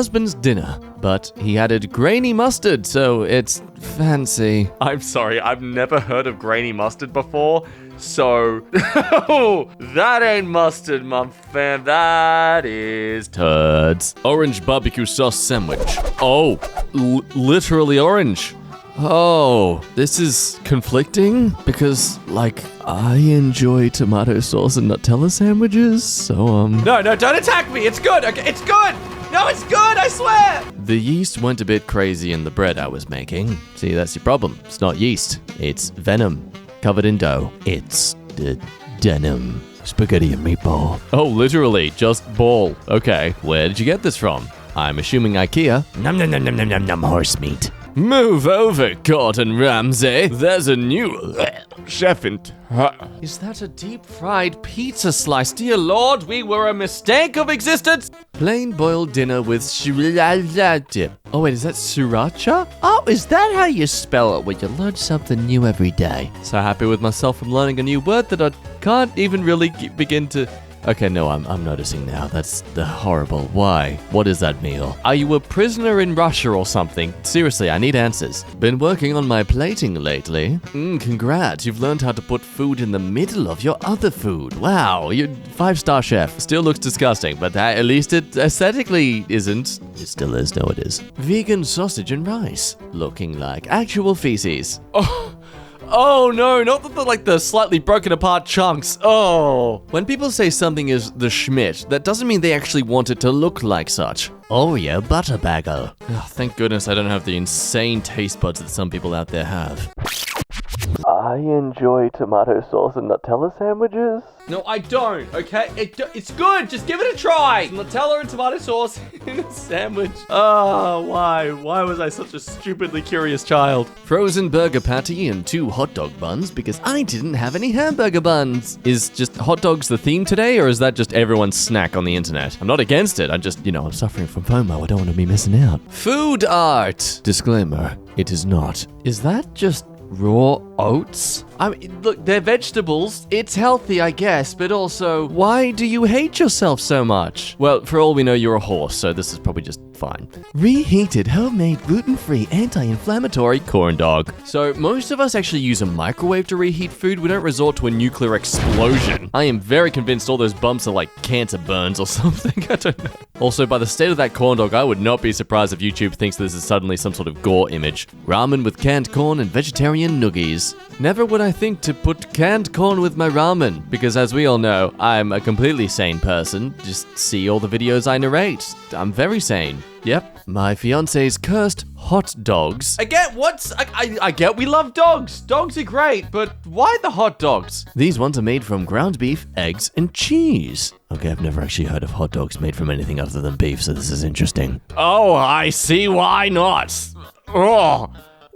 husband's dinner, but he added grainy mustard, so it's fancy. I'm sorry, I've never heard of grainy mustard before, so... that ain't mustard, my fan, that is turds. Orange barbecue sauce sandwich. Oh, literally orange. Oh, this is conflicting because, like, I enjoy tomato sauce and Nutella sandwiches, so, No, don't attack me! It's good! Okay, it's good! No, it's good, I swear! The yeast went a bit crazy in the bread I was making. See, that's your problem. It's not yeast. It's venom covered in dough. It's denim. Spaghetti and meatball. Oh, literally, just ball. Okay, where did you get this from? I'm assuming IKEA. Nom nom nom nom nom nom nom horse meat. Move over, Gordon Ramsay. There's a new chef in Is that a deep-fried pizza slice? Dear Lord, we were a mistake of existence. Plain boiled dinner with sriracha dip. Oh wait, is that sriracha? Oh, is that how you spell it when you learn something new every day? So happy with myself from learning a new word that I can't even really begin to... Okay, no, I'm noticing now. That's horrible. Why? What is that meal? Are you a prisoner in Russia or something? Seriously, I need answers. Been working on my plating lately. Congrats, you've learned how to put food in the middle of your other food. Wow, you're 5-star chef. Still looks disgusting, but at least it aesthetically isn't. It still is, no it is. Vegan sausage and rice. Looking like actual feces. Oh no, not the slightly broken apart chunks. Oh. When people say something is the Schmidt, that doesn't mean they actually want it to look like such. Oreo butter bagel. Oh, thank goodness I don't have the insane taste buds that some people out there have. I enjoy tomato sauce and Nutella sandwiches. No, I don't, okay? It's good, just give it a try. Nutella and tomato sauce in a sandwich. Oh, why? Why was I such a stupidly curious child? Frozen burger patty and 2 hot dog buns because I didn't have any hamburger buns. Is just hot dogs the theme today, or is that just everyone's snack on the internet? I'm not against it, I'm just, I'm suffering from FOMO. I don't want to be missing out. Food art. Disclaimer, it is not. Is that just raw oats? I mean, look, they're vegetables. It's healthy, I guess, but also, why do you hate yourself so much? Well, for all we know, you're a horse, so this is probably just fine. Reheated, homemade, gluten-free, anti-inflammatory corn dog. So most of us actually use a microwave to reheat food. We don't resort to a nuclear explosion. I am very convinced all those bumps are like cancer burns or something. I don't know. Also, by the state of that corn dog, I would not be surprised if YouTube thinks this is suddenly some sort of gore image. Ramen with canned corn and vegetarian noogies. Never would I think to put canned corn with my ramen, because as we all know, I'm a completely sane person. Just see all the videos I narrate. I'm very sane. Yep. My fiance's cursed hot dogs. I get we love dogs. Dogs are great, but why the hot dogs? These ones are made from ground beef, eggs, and cheese. Okay, I've never actually heard of hot dogs made from anything other than beef, so this is interesting. Oh, I see why not. Oh.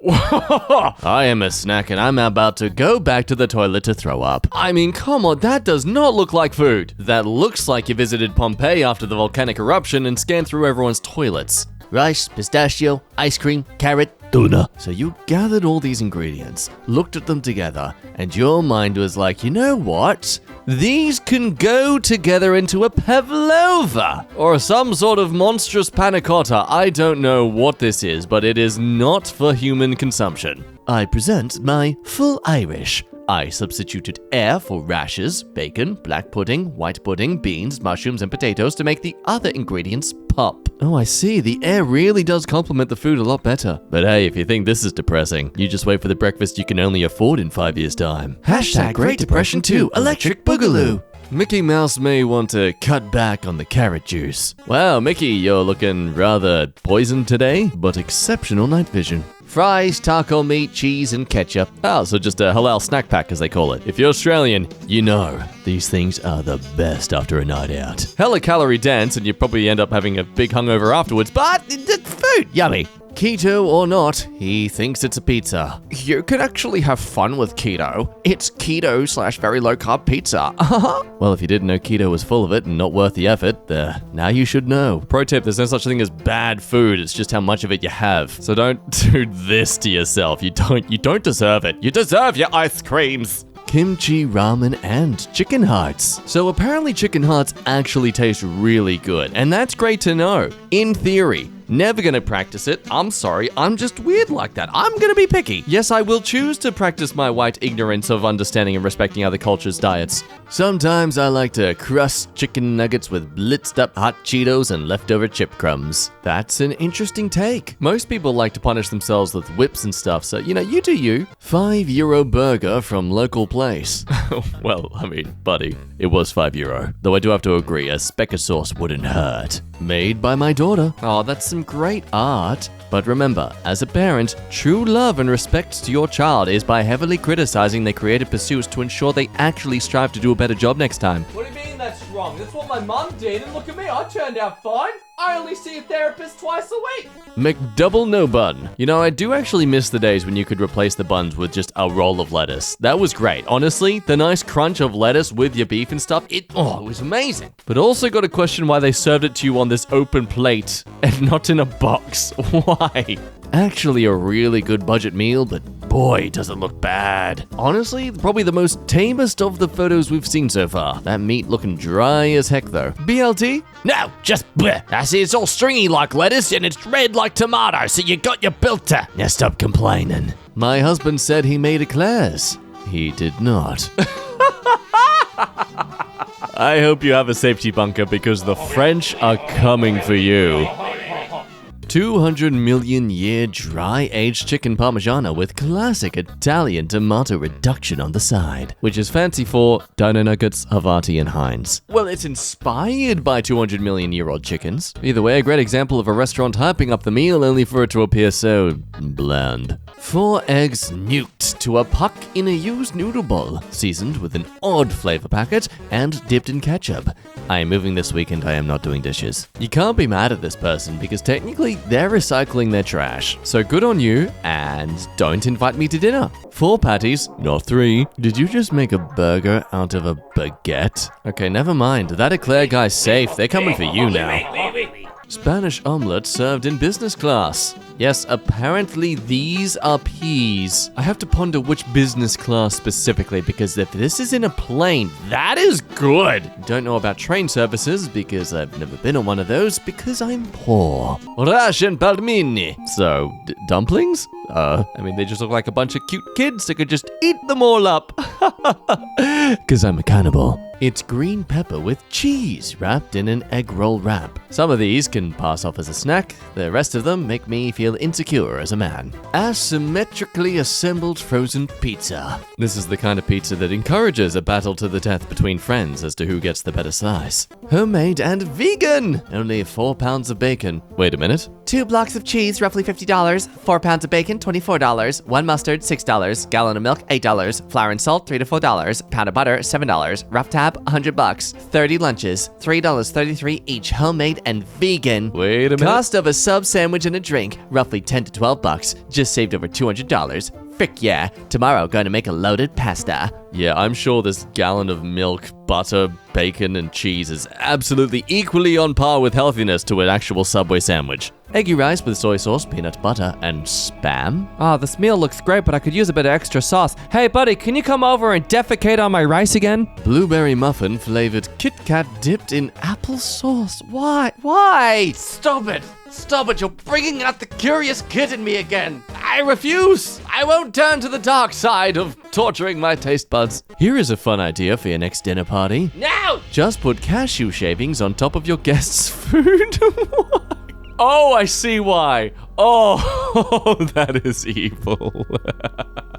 I am a snack and I'm about to go back to the toilet to throw up. I mean, come on, that does not look like food. That looks like you visited Pompeii after the volcanic eruption and scanned through everyone's toilets. Rice, pistachio, ice cream, carrot, tuna. So you gathered all these ingredients, looked at them together, and your mind was like, you know what? These can go together into a pavlova, or some sort of monstrous panna cotta. I don't know what this is, but it is not for human consumption. I present my full Irish. I substituted air for rashes, bacon, black pudding, white pudding, beans, mushrooms, and potatoes to make the other ingredients pop. Oh, I see. The air really does complement the food a lot better. But hey, if you think this is depressing, you just wait for the breakfast you can only afford in 5 years' time. Hashtag Great Depression 2 Electric Boogaloo. Mickey Mouse may want to cut back on the carrot juice. Wow, Mickey, you're looking rather poisoned today, but exceptional night vision. Fries, taco meat, cheese, and ketchup. Oh, so just a halal snack pack, as they call it. If you're Australian, you know these things are the best after a night out. Hella calorie dense, and you probably end up having a big hungover afterwards, but food, yummy. Keto or not, he thinks it's a pizza. You can actually have fun with keto. It's keto/very low carb pizza. Well, if you didn't know keto was full of it and not worth the effort, now you should know. Pro tip, there's no such thing as bad food, it's just how much of it you have. So don't do this to yourself. You don't deserve it. You deserve your ice creams. kimchi, ramen, and chicken hearts. So apparently chicken hearts actually taste really good, and that's great to know. In theory. Never gonna practice it. I'm sorry, I'm just weird like that. I'm gonna be picky. Yes, I will choose to practice my white ignorance of understanding and respecting other cultures' diets. Sometimes I like to crust chicken nuggets with blitzed up hot Cheetos and leftover chip crumbs. That's an interesting take. Most people like to punish themselves with whips and stuff, so you do you. €5 burger from local place. Well, I mean, buddy, it was €5. Though I do have to agree, a speck of sauce wouldn't hurt. Made by my daughter. Oh, that's some great art. But remember, as a parent, true love and respect to your child is by heavily criticizing their creative pursuits to ensure they actually strive to do a better job next time. What do you mean that's wrong? That's what my mom did, and look at me, I turned out fine. I only see a therapist twice a week. McDouble no bun. I do actually miss the days when you could replace the buns with just a roll of lettuce. That was great. Honestly, the nice crunch of lettuce with your beef and stuff, it was amazing. But also got to question why they served it to you on this open plate and not in a box. Why? Actually a really good budget meal, but boy, does it look bad. Honestly, probably the most tamest of the photos we've seen so far. That meat looking dry as heck though. BLT? No, just bleh. I see it's all stringy like lettuce and it's red like tomato, so you got your filter. Now stop complaining. My husband said he made eclairs. He did not. I hope you have a safety bunker because the French are coming for you. 200 million year dry aged chicken parmigiana with classic Italian tomato reduction on the side, which is fancy for dino nuggets, Havarti, and Heinz. Well, it's inspired by 200 million year old chickens. Either way, a great example of a restaurant hyping up the meal only for it to appear so bland. 4 eggs nuked to a puck in a used noodle bowl, seasoned with an odd flavor packet and dipped in ketchup. I am moving this weekend, I am not doing dishes. You can't be mad at this person because technically they're recycling their trash. So good on you, and don't invite me to dinner. 4 patties, not 3. Did you just make a burger out of a baguette? Okay, never mind. That eclair guy's safe. They're coming for you now. Spanish omelet served in business class. Yes, apparently these are peas. I have to ponder which business class specifically, because if this is in a plane, that is good. Don't know about train services because I've never been on one of those because I'm poor. Russian pelmeni. So, dumplings? I mean, they just look like a bunch of cute kids that could just eat them all up. Because I'm a cannibal. It's green pepper with cheese wrapped in an egg roll wrap. Some of these can pass off as a snack. The rest of them make me feel insecure as a man. Asymmetrically assembled frozen pizza. This is the kind of pizza that encourages a battle to the death between friends as to who gets the better slice. Homemade and vegan. Only 4 pounds of bacon. Wait a minute. 2 blocks of cheese, roughly $50. 4 pounds of bacon, $24. 1 mustard, $6. Gallon of milk, $8. Flour and salt, $3 to $4. Pound of butter, $7. Rough tab, $100. 30 lunches, $3.33 each, homemade and vegan. Wait a minute. Cost of a sub sandwich and a drink, roughly $10 to $12. Just saved over $200. Frick yeah. Tomorrow, going to make a loaded pasta. Yeah, I'm sure this gallon of milk, butter, bacon, and cheese is absolutely equally on par with healthiness to an actual Subway sandwich. Eggy rice with soy sauce, peanut butter, and Spam. Oh, this meal looks great, but I could use a bit of extra sauce. Hey, buddy, can you come over and defecate on my rice again? Blueberry muffin flavored Kit Kat dipped in applesauce. Why? Why? Stop it. Stop it, you're bringing out the curious kid in me again. I refuse. I won't turn to the dark side of torturing my taste buds. Here is a fun idea for your next dinner party. No! Just put cashew shavings on top of your guest's food. Oh, I see why. Oh, that is evil.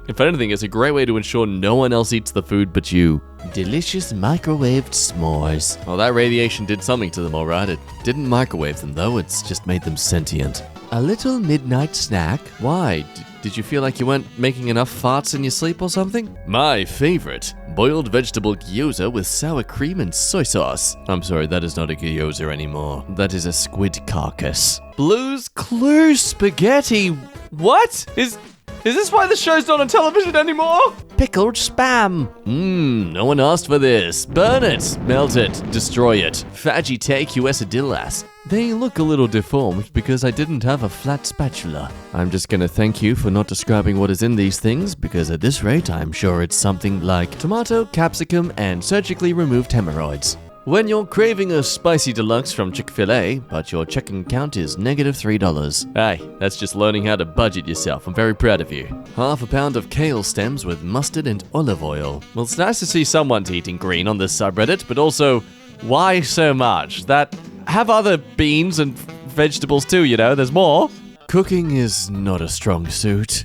If anything, it's a great way to ensure no one else eats the food but you. Delicious microwaved s'mores. Well, that radiation did something to them, all right. It didn't microwave them, though. It's just made them sentient. A little midnight snack? Why? Did you feel like you weren't making enough farts in your sleep or something? My favorite. Boiled vegetable gyoza with sour cream and soy sauce. I'm sorry, that is not a gyoza anymore. That is a squid carcass. Blue's Clues spaghetti. What? Is this why the show's not on television anymore? Pickled Spam. No one asked for this. Burn it, melt it, destroy it. Fagitate quesadillas. They look a little deformed because I didn't have a flat spatula. I'm just gonna thank you for not describing what is in these things, because at this rate, I'm sure it's something like tomato, capsicum, and surgically removed hemorrhoids. When you're craving a spicy deluxe from Chick-fil-A, but your checking count is -$3. Hey, that's just learning how to budget yourself. I'm very proud of you. Half a pound of kale stems with mustard and olive oil. Well, it's nice to see someone's eating green on this subreddit, but also, why so much? Have other beans and vegetables too, you know, there's more. Cooking is not a strong suit.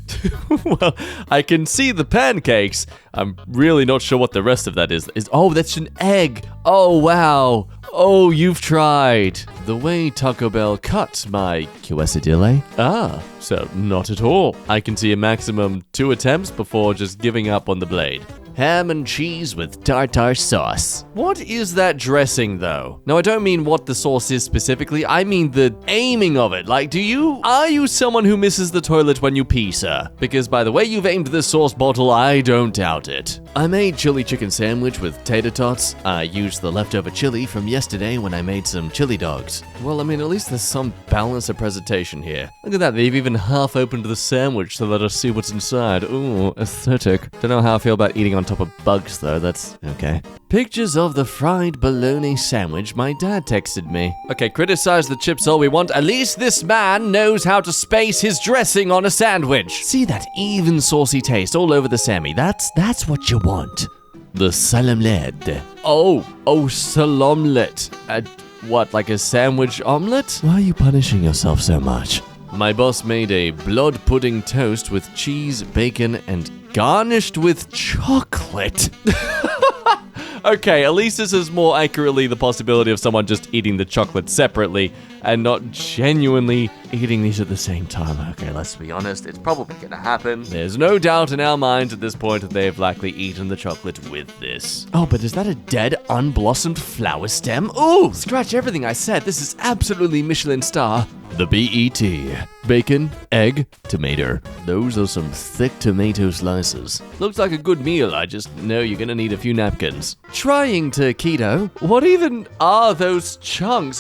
Well, I can see the pancakes. I'm really not sure what the rest of that is. Oh, that's an egg. Oh, wow. Oh, you've tried. The way Taco Bell cut my quesadilla? Ah, so not at all. I can see a maximum 2 attempts before just giving up on the blade. Ham and cheese with tartar sauce. What is that dressing, though? No, I don't mean what the sauce is specifically. I mean the aiming of it. Like, are you someone who misses the toilet when you pee, sir? Because by the way you've aimed this sauce bottle, I don't doubt it. I made chili chicken sandwich with tater tots. I used the leftover chili from yesterday when I made some chili dogs. Well, I mean, at least there's some balance of presentation here. Look at that, they've even half opened the sandwich to let us see what's inside. Ooh, aesthetic. Don't know how I feel about eating on top of bugs, though. That's okay. Pictures of the fried bologna sandwich my dad texted me. Okay, criticize the chips all we want. At least this man knows how to space his dressing on a sandwich. See that even saucy taste all over the Sammy. That's what you want. The salamlet. Oh, salamlet. What, like a sandwich omelet? Why are you punishing yourself so much? My boss made a blood pudding toast with cheese, bacon, and garnished with chocolate. Okay, at least this is more accurately the possibility of someone just eating the chocolate separately and not genuinely eating these at the same time. Okay, let's be honest, it's probably gonna happen. There's no doubt in our minds at this point that they've likely eaten the chocolate with this. Oh, but is that a dead, unblossomed flower stem? Ooh, scratch everything I said. This is absolutely Michelin star. The BET. Bacon, egg, tomato. Those are some thick tomato slices. Looks like a good meal, I just know you're gonna need a few napkins. Trying to keto? What even are those chunks?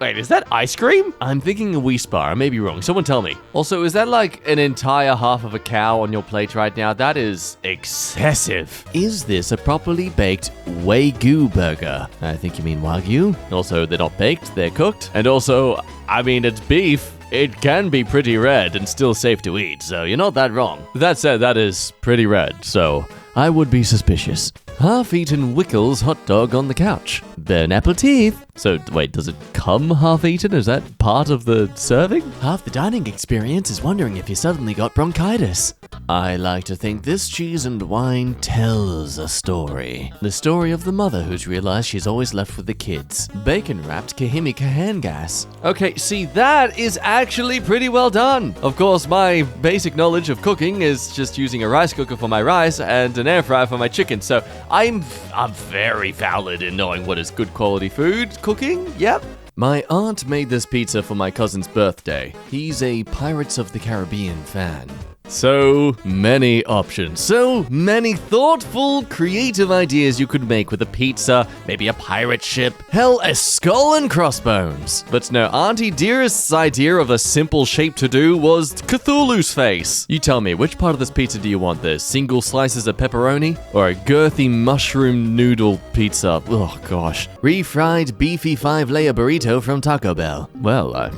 Wait, is that ice cream? I'm thinking a wheat bar. I may be wrong. Someone tell me. Also, is that like an entire half of a cow on your plate right now? That is excessive. Is this a properly baked Wagyu burger? I think you mean Wagyu. Also, they're not baked, they're cooked. And also, I mean, it's beef. It can be pretty red and still safe to eat, so you're not that wrong. That said, that is pretty red, so I would be suspicious. Half-eaten Wickles hot dog on the couch. Bon appetit. So, wait, does it come half-eaten? Is that part of the serving? Half the dining experience is wondering if you suddenly got bronchitis. I like to think this cheese and wine tells a story. The story of the mother who's realized she's always left with the kids. Bacon-wrapped Kahimi Kahan gas. Okay, see, that is actually pretty well done. Of course, my basic knowledge of cooking is just using a rice cooker for my rice and an air fryer for my chicken, so I'm very valid in knowing what is good quality food cooking. Yep. My aunt made this pizza for my cousin's birthday. He's a Pirates of the Caribbean fan. So many options, so many thoughtful, creative ideas you could make with a pizza, maybe a pirate ship, hell, a skull and crossbones. But no, Auntie Dearest's idea of a simple shape to do was Cthulhu's face. You tell me, which part of this pizza do you want? The single slices of pepperoni? Or a girthy mushroom noodle pizza? Oh gosh. Refried beefy 5-layer burrito from Taco Bell. Well,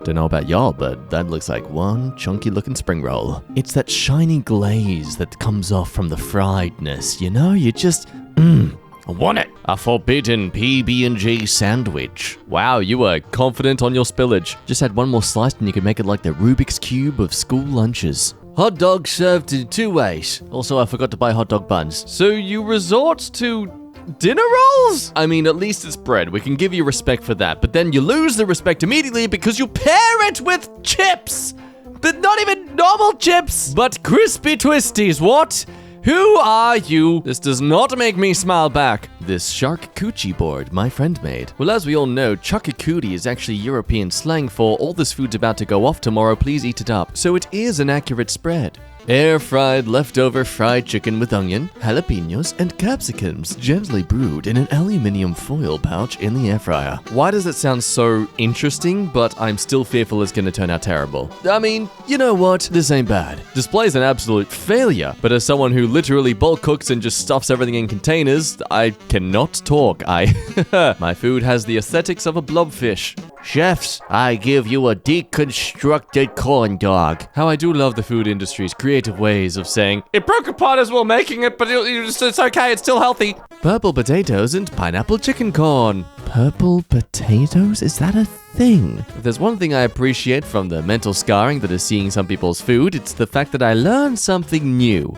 don't know about y'all, but that looks like one chunky looking spring roll. It's that shiny glaze that comes off from the friedness, you know? You just, I want it. A forbidden PB&J sandwich. Wow, you were confident on your spillage. Just add one more slice and you could make it like the Rubik's Cube of school lunches. Hot dog served in 2 ways. Also, I forgot to buy hot dog buns. So you resort to dinner rolls? I mean, at least it's bread. We can give you respect for that. But then you lose the respect immediately because you pair it with chips. But not even normal chips, but crispy twisties. What? Who are you? This does not make me smile back. This charcuterie board my friend made. Well, as we all know, charcuterie is actually European slang for all this food's about to go off tomorrow, please eat it up. So it is an accurate spread. Air-fried leftover fried chicken with onion, jalapenos, and capsicums gently brewed in an aluminium foil pouch in the air fryer. Why does it sound so interesting, but I'm still fearful it's gonna turn out terrible? I mean, you know what? This ain't bad. Display's an absolute failure, but as someone who literally bulk cooks and just stuffs everything in containers, I cannot talk. My food has the aesthetics of a blobfish. Chefs, I give you a deconstructed corn dog. How I do love the food industry's creative ways of saying, it broke apart as we're making it, but it's okay, it's still healthy. Purple potatoes and pineapple chicken corn. Purple potatoes? Is that a thing? If there's one thing I appreciate from the mental scarring that is seeing some people's food, it's the fact that I learned something new.